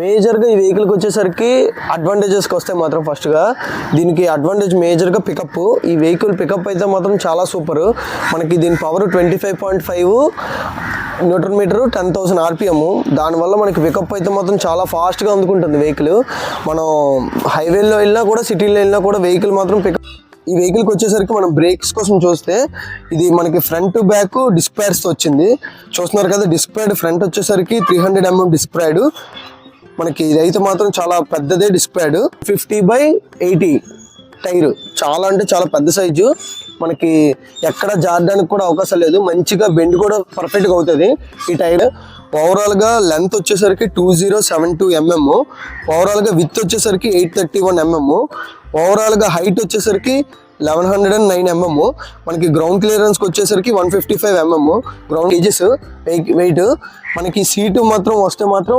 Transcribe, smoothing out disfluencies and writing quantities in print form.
మేజర్గా ఈ వెహికల్కి వచ్చేసరికి అడ్వాంటేజెస్కి వస్తే మాత్రం ఫస్ట్గా దీనికి అడ్వాంటేజ్ మేజర్గా పికప్. ఈ వెహికల్ పికప్ అయితే మాత్రం చాలా సూపర్. మనకి దీని పవర్ 25.5 న్యూటన్ మీటర్, 10,000 RPM. దానివల్ల మనకి పికప్ అయితే మాత్రం చాలా ఫాస్ట్గా అందుకుంటుంది వెహికల్. మనం హైవేలో వెళ్ళినా కూడా సిటీలో వెళ్ళినా కూడా వెహికల్ మాత్రం పికప్. ఈ వెహికల్కి వచ్చేసరికి మనం బ్రేక్స్ కోసం చూస్తే ఇది మనకి ఫ్రంట్ బ్యాక్ డిస్క్ ప్యాడ్స్తో వచ్చింది. చూస్తున్నారు కదా, డిస్క్ ప్యాడ్ ఫ్రంట్ వచ్చేసరికి 300 mm డిస్క్ ప్యాడ్. మనకి ఇదైతే మాత్రం చాలా పెద్దదే డిస్క్ ప్యాడ్. 50/80 టైర్, చాలా అంటే చాలా పెద్ద సైజు. మనకి ఎక్కడ జారడానికి కూడా అవకాశం లేదు. మంచిగా బెండ్ కూడా పర్ఫెక్ట్గా అవుతుంది ఈ టైర్. ఓవరాల్గా లెంత్ వచ్చేసరికి 2072 mm, ఓవరాల్గా విత్ వచ్చేసరికి 831 mm, ఓవరాల్గా హైట్ వచ్చేసరికి 1109 mm. మనకి గ్రౌండ్ క్లియరెన్స్కి వచ్చేసరికి 155 mm గ్రౌండ్ కేజెస్ వెయిట్. మనకి సీటు మాత్రం వస్తే మాత్రం